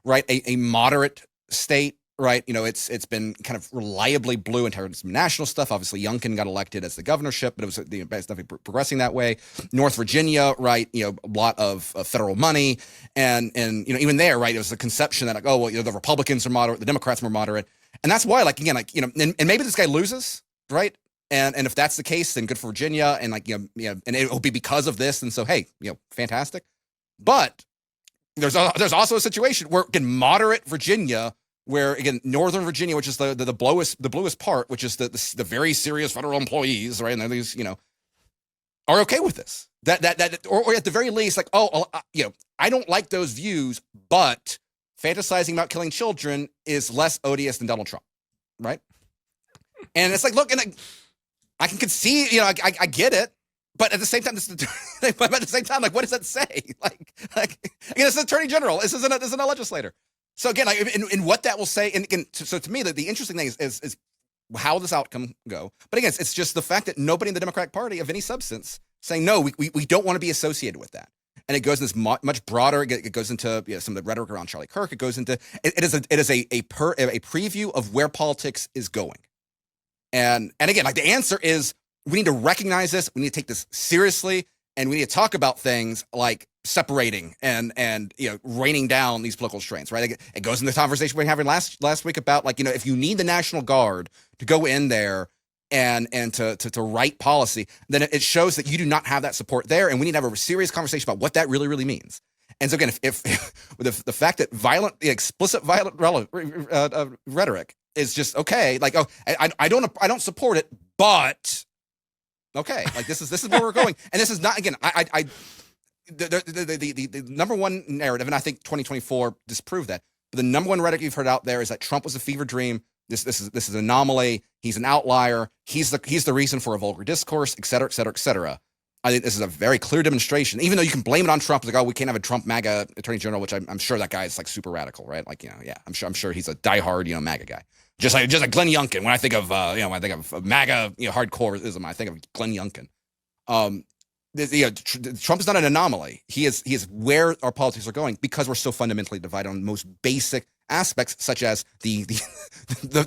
right a moderate state, right? It's been kind of reliably blue in terms of national stuff. Obviously, Youngkin got elected as the governorship, but it was it's definitely progressing that way. North Virginia, right? A lot of federal money, and even there, right? It was the conception that like, oh well, the Republicans are moderate, the Democrats are more moderate, and that's why, like again, like and maybe this guy loses, right? And if that's the case, then good for Virginia, and like and it will be because of this, and so hey, fantastic. But there's also a situation where again, moderate Virginia, where again, Northern Virginia, which is the bluest part, which is the very serious federal employees, right? And these, are okay with this. That or at the very least, like, I don't like those views, but fantasizing about killing children is less odious than Donald Trump, right? And it's like, look, and I can concede, I get it. But at the same time, like, what does that say? Like again, it's an attorney general. This isn't a legislator. So again, like, in what that will say, and again, so to me, the interesting thing is how this outcome go. But again, it's just the fact that nobody in the Democratic Party of any substance saying no, we don't want to be associated with that, and it goes into this much broader. It goes into some of the rhetoric around Charlie Kirk. It goes into it is a preview of where politics is going, and again, like the answer is we need to recognize this. We need to take this seriously, and we need to talk about things like separating and raining down these political strains, right? It goes in the conversation we were having last week about like, if you need the National Guard to go in there and to write policy, then it shows that you do not have that support there, and we need to have a serious conversation about what that really means. And so again, if the fact that explicit violent rhetoric is just okay, like, oh, I don't support it, but okay, like this is where we're going, and this is not, again, the number one narrative, and I think 2024 disproved that. But the number one rhetoric you've heard out there is that Trump was a fever dream. This is an anomaly. He's an outlier. He's the reason for a vulgar discourse, et cetera, et cetera, et cetera. I think this is a very clear demonstration, even though you can blame it on Trump. Like, oh, we can't have a Trump MAGA attorney general, which I'm sure that guy is like super radical, right? Like, yeah, I'm sure he's a diehard, MAGA guy. Just like Glenn Youngkin. When I think of, when I think of MAGA, hardcoreism, I think of Glenn Youngkin. Trump is not an anomaly. He is where our politics are going because we're so fundamentally divided on most basic aspects, such as the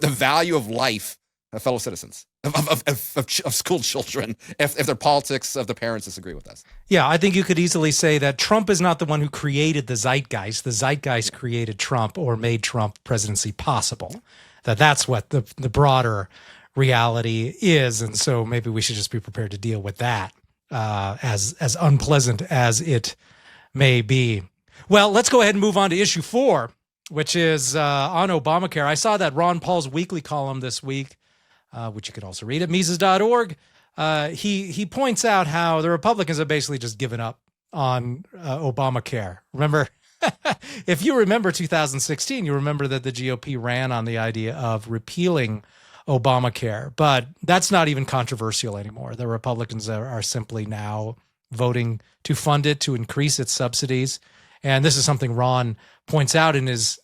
value of life of fellow citizens, of school children, if their politics of the parents disagree with us. Yeah, I think you could easily say that Trump is not the one who created the zeitgeist. The zeitgeist created Trump or made Trump presidency possible. That's what the broader reality is. And so maybe we should just be prepared to deal with that, as unpleasant as it may be. Well, let's go ahead and move on to issue 4, which is on Obamacare. I saw that Ron Paul's weekly column this week, which you could also read at Mises.org. He points out how the Republicans have basically just given up on Obamacare. Remember, if you remember 2016, you remember that the GOP ran on the idea of repealing Obamacare, but that's not even controversial anymore. The Republicans are simply now voting to fund it, to increase its subsidies. And this is something Ron points out in his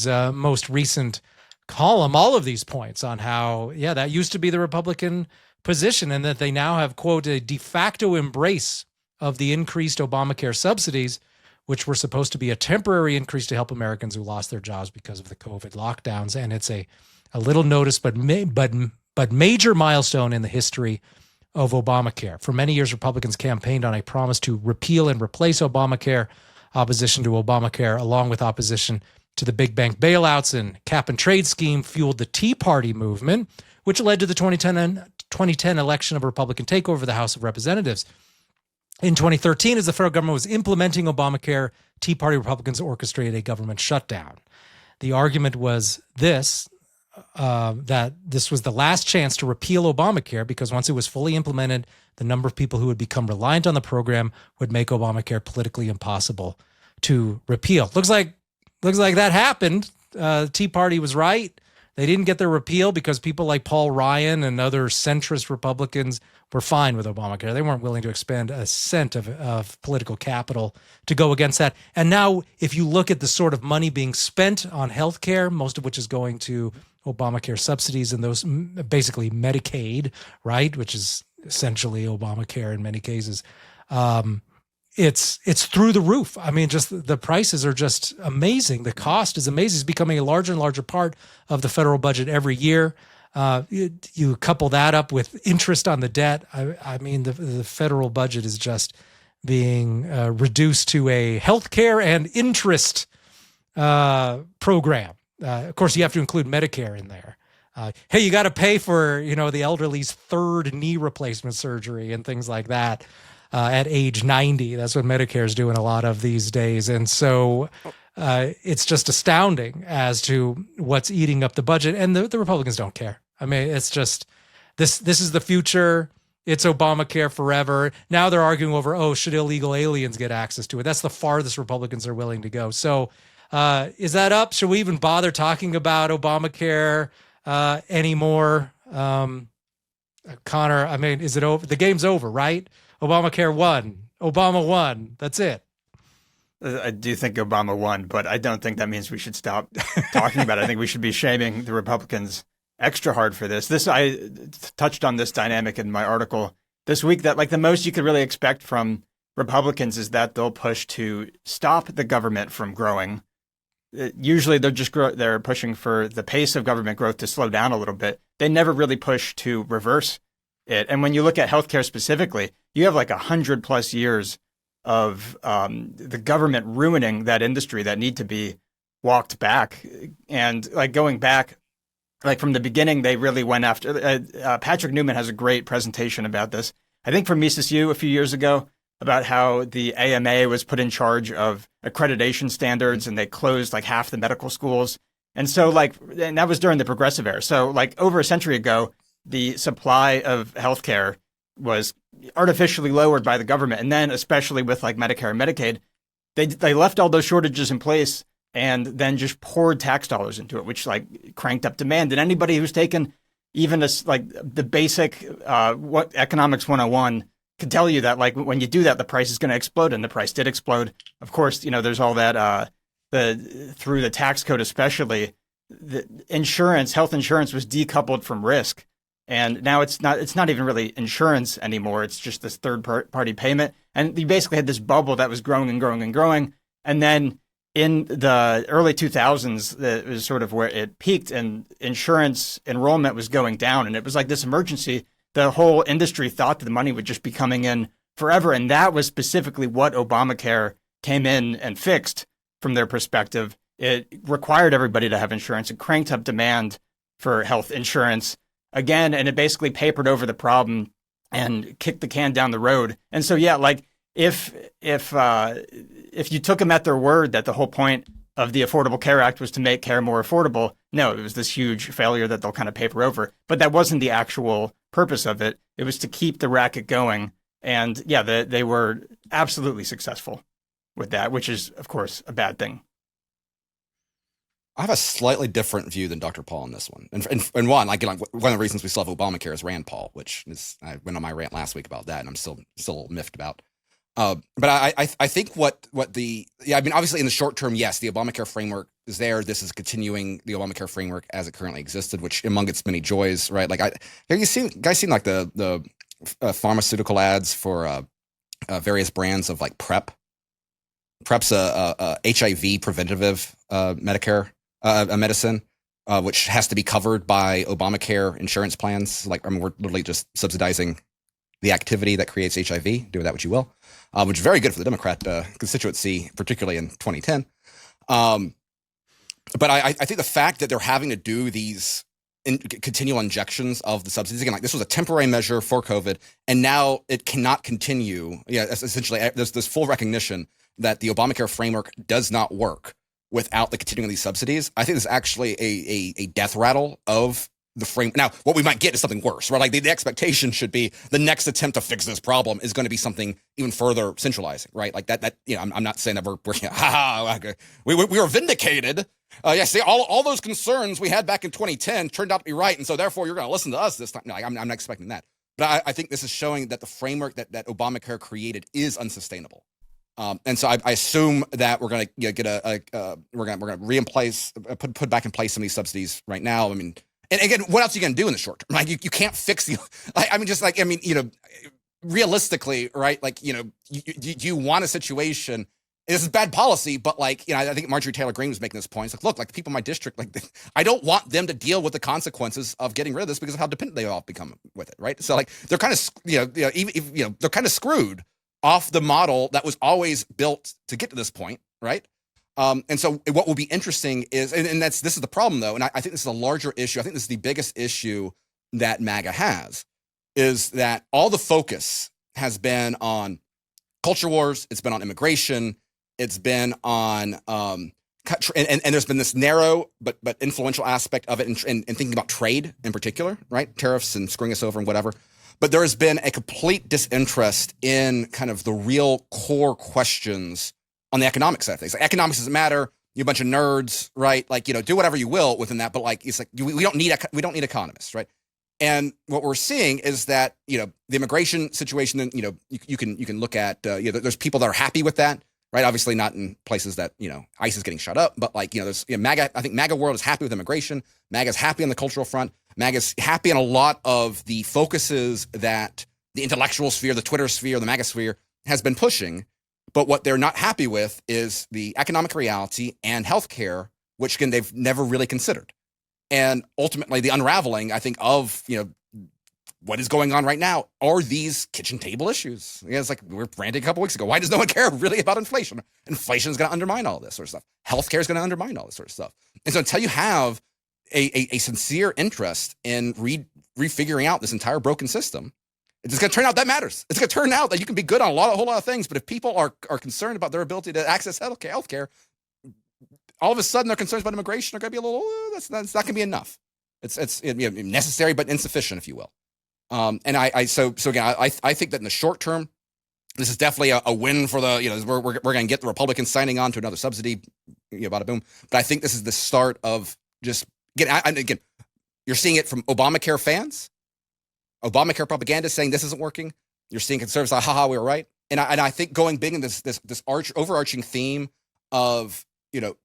most recent column, all of these points on how, that used to be the Republican position and that they now have, quote, a de facto embrace of the increased Obamacare subsidies, which were supposed to be a temporary increase to help Americans who lost their jobs because of the COVID lockdowns. And it's a little noticed but major milestone in the history of Obamacare. For many years, Republicans campaigned on a promise to repeal and replace Obamacare. Opposition to Obamacare, along with opposition to the big bank bailouts and cap and trade scheme, fueled the Tea Party movement, which led to the 2010 election of a Republican takeover of the House of Representatives. In 2013, as the federal government was implementing Obamacare, Tea Party Republicans orchestrated a government shutdown. The argument was that this was the last chance to repeal Obamacare because once it was fully implemented, the number of people who would become reliant on the program would make Obamacare politically impossible to repeal. Looks like that happened. Tea Party was right. They didn't get their repeal because people like Paul Ryan and other centrist Republicans were fine with Obamacare. They weren't willing to expend a cent of political capital to go against that. And now, if you look at the sort of money being spent on healthcare, most of which is going to Obamacare subsidies and those basically Medicaid, right, which is essentially Obamacare in many cases, it's through the roof. I mean, just the prices are just amazing. The cost is amazing. It's becoming a larger and larger part of the federal budget every year. You couple that up with interest on the debt. I mean, the federal budget is just being reduced to a healthcare and interest program. Of course, you have to include Medicare in there. Hey, you got to pay for, the elderly's third knee replacement surgery and things like that at age 90. That's what Medicare is doing a lot of these days. And so it's just astounding as to what's eating up the budget. And the Republicans don't care. I mean, it's just this is the future. It's Obamacare forever. Now they're arguing over, should illegal aliens get access to it? That's the farthest Republicans are willing to go. So is that up? Should we even bother talking about Obamacare anymore? Connor, I mean, is it over? The game's over, right? Obamacare won. Obama won. That's it. I do think Obama won, but I don't think that means we should stop talking about it. I think we should be shaming the Republicans extra hard for this. I touched on this dynamic in my article this week, that like the most you could really expect from Republicans is that they'll push to stop the government from growing. Usually they're pushing for the pace of government growth to slow down a little bit. They never really push to reverse it. And when you look at healthcare specifically, you have like 100+ years of the government ruining that industry that need to be walked back. And like going back like from the beginning, they really went after. Patrick Newman has a great presentation about this. I think from Mises U a few years ago about how the AMA was put in charge of accreditation standards and they closed like half the medical schools. And so and that was during the progressive era. So like over a century ago, the supply of healthcare was artificially lowered by the government. And then especially with like Medicare and Medicaid, they left all those shortages in place and then just poured tax dollars into it, which like cranked up demand. And anybody who's taken even like the basic what economics 101 can tell you that like when you do that, the price is going to explode, and the price did explode. Of course, there's all that through the tax code, especially the health insurance was decoupled from risk, and now it's not even really insurance anymore. It's just this third party payment, and you basically had this bubble that was growing and growing and growing, and then in the early 2000s, that was sort of where it peaked, and insurance enrollment was going down, and it was like this emergency. The whole industry thought that the money would just be coming in forever. And that was specifically what Obamacare came in and fixed from their perspective. It required everybody to have insurance. It cranked up demand for health insurance again. And it basically papered over the problem and kicked the can down the road. And so, yeah, like if you took them at their word that the whole point of the Affordable Care Act was to make care more affordable, no, it was this huge failure that they'll kind of paper over. But that wasn't the actual purpose of it. It was to keep the racket going. And yeah, they were absolutely successful with that, which is, of course, a bad thing. I have a slightly different view than Dr. Paul on this one. And one of the reasons we still have Obamacare is Rand Paul, which is, I went on my rant last week about that, and I'm still a little miffed about. But I think obviously in the short term, yes, the Obamacare framework is there. This is continuing the Obamacare framework as it currently existed, which among its many joys, right? Like, have you seen like the pharmaceutical ads for various brands of like PrEP? PrEP's a HIV preventative Medicare medicine, which has to be covered by Obamacare insurance plans. Like, I mean, we're literally just subsidizing the activity that creates HIV. Do with that what you will. Which is very good for the Democrat constituency, particularly in 2010. But I think the fact that they're having to do these continual injections of the subsidies, again, like this was a temporary measure for COVID, and now it cannot continue. Yeah, essentially, there's this full recognition that the Obamacare framework does not work without the continuing of these subsidies. I think this is actually a death rattle of the frame. Now, what we might get is something worse, right? Like the expectation should be the next attempt to fix this problem is going to be something even further centralizing, right? Like that I'm not saying that we're we were vindicated. See, all those concerns we had back in 2010 turned out to be right. And so therefore you're going to listen to us this time. No, I'm not expecting that. But I think this is showing that the framework that Obamacare created is unsustainable. And so I assume that we're going to get we're going to re-in-place, put back in place some of these subsidies right now. I mean, and again, what else are you going to do in the short term? Like you can't fix realistically, right? Like, you want a situation. This is bad policy, but I think Marjorie Taylor Greene was making this point. It's like, look, like the people in my district, I don't want them to deal with the consequences of getting rid of this because of how dependent they all become with it, right? So they're kind of, they're kind of screwed off the model that was always built to get to this point, right? And so what will be interesting is, and this is the problem though, and I think this is a larger issue. I think this is the biggest issue that MAGA has, is that all the focus has been on culture wars. It's been on immigration. It's been on, and there's been this narrow but influential aspect of it, and thinking about trade in particular, right? Tariffs and screwing us over and whatever. But there has been a complete disinterest in kind of the real core questions on the economic side of things. Like, economics doesn't matter. You're a bunch of nerds, right? Do whatever you will within that. But it's like we don't need economists, right? And what we're seeing is that the immigration situation. You can look at there's people that are happy with that, right? Obviously not in places that ICE is getting shut up, but there's MAGA. I think MAGA world is happy with immigration. MAGA's happy on the cultural front. MAGA's happy on a lot of the focuses that the intellectual sphere, the Twitter sphere, the MAGA sphere has been pushing. But what they're not happy with is the economic reality and healthcare, which they've never really considered. And ultimately, the unraveling, I think, of what is going on right now are these kitchen table issues. It's like we were ranting a couple weeks ago. Why does no one care really about inflation? Inflation is going to undermine all this sort of stuff. Healthcare is going to undermine all this sort of stuff. And so until you have a sincere interest in refiguring out this entire broken system, it's going to turn out that matters. It's going to turn out that you can be good on a whole lot of things, but if people are concerned about their ability to access healthcare, all of a sudden their concerns about immigration are going to be a little. That's not going to be enough. It's necessary but insufficient, if you will. And so again, I think that in the short term, this is definitely a win for the, we're going to get the Republicans signing on to another subsidy, bada boom. But I think this is the start of just again, you're seeing it from Obamacare fans, Obamacare propaganda saying this isn't working. You're seeing conservatives like, haha, we were right. And I think going big in this overarching theme of,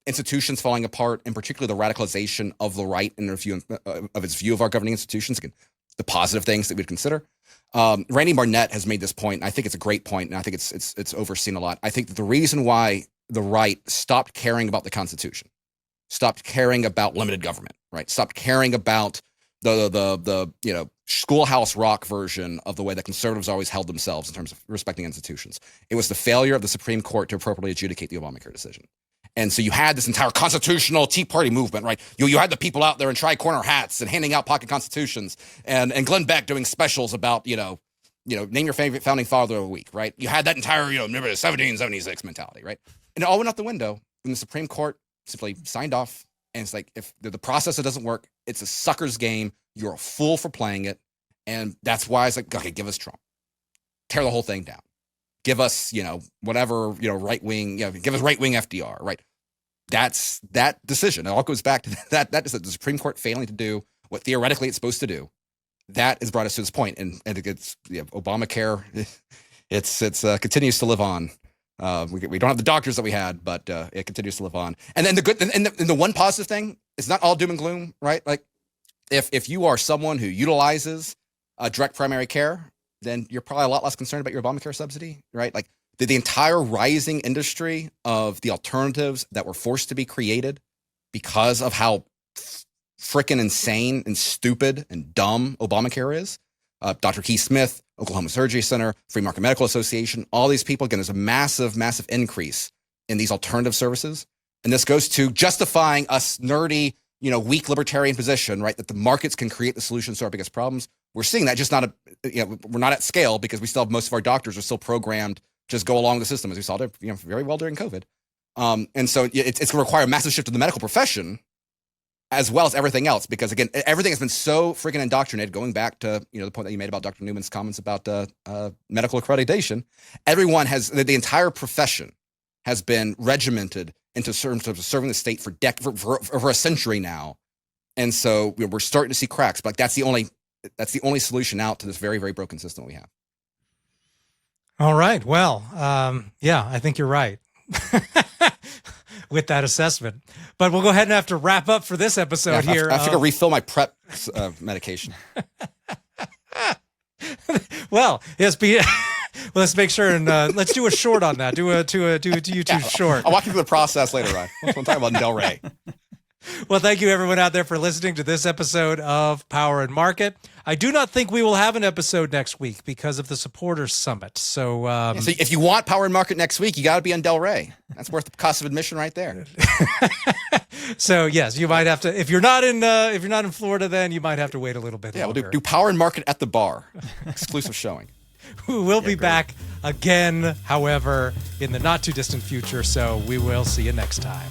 institutions falling apart, and particularly the radicalization of the right in its view of our governing institutions, again, the positive things that we'd consider. Randy Barnett has made this point, and I think it's a great point, and I think it's overseen a lot. I think that the reason why the right stopped caring about the Constitution, stopped caring about limited government, right? Stopped caring about the schoolhouse rock version of the way that conservatives always held themselves in terms of respecting institutions. It was the failure of the Supreme Court to appropriately adjudicate the Obamacare decision. And so you had this entire constitutional Tea Party movement, right? You had the people out there in tri-corner hats and handing out pocket constitutions, and Glenn Beck doing specials about, name your favorite founding father of the week, right? You had that entire, remember the 1776 mentality, right? And it all went out the window when the Supreme Court simply signed off. And it's like, if the process that doesn't work, it's a sucker's game. You're a fool for playing it. And that's why it's like, okay, give us Trump. Tear the whole thing down. Give us, whatever, right wing, give us right wing FDR, right? That's that decision. It all goes back to that is the Supreme Court failing to do what theoretically it's supposed to do. That has brought us to this point. And it's Obamacare, it's continues to live on. We don't have the doctors that we had, but it continues to live on. And then the one positive thing, it's not all doom and gloom, right? Like if you are someone who utilizes direct primary care, then you're probably a lot less concerned about your Obamacare subsidy, right? Like the entire rising industry of the alternatives that were forced to be created because of how freaking insane and stupid and dumb Obamacare is. Dr. Keith Smith, Oklahoma Surgery Center, Free Market Medical Association, all these people, again, there's a massive, massive increase in these alternative services. And this goes to justifying us nerdy, weak libertarian position, right? That the markets can create the solutions to our biggest problems. We're seeing that just we're not at scale because we still have most of our doctors are still programmed just go along the system, as we saw very well during COVID. And so it's going to require a massive shift in the medical profession as well as everything else, because again, everything has been so freaking indoctrinated, going back to, the point that you made about Dr. Newman's comments about medical accreditation. Everyone the entire profession has been regimented into serving the state for over a century now. And so we're starting to see cracks, but that's the only solution out to this very, very broken system we have. All right. Well, I think you're right with that assessment. But we'll go ahead and have to wrap up for this episode here. I have to go refill my PrEP medication. Well, yes, let's make sure and let's do a short on that. Do a YouTube short. I'll walk you through the process later, Ryan. We'll talk about Del Rey. Well, thank you everyone out there for listening to this episode of Power and Market. I do not think we will have an episode next week because of the Supporters Summit. So, so if you want Power and Market next week, you got to be on Del Rey. That's worth the cost of admission right there. So yes, you might have to. If you're not in Florida, then you might have to wait a little bit. Yeah, longer. We'll do Power and Market at the bar, exclusive showing. We will be back again, however, in the not too distant future. So we will see you next time.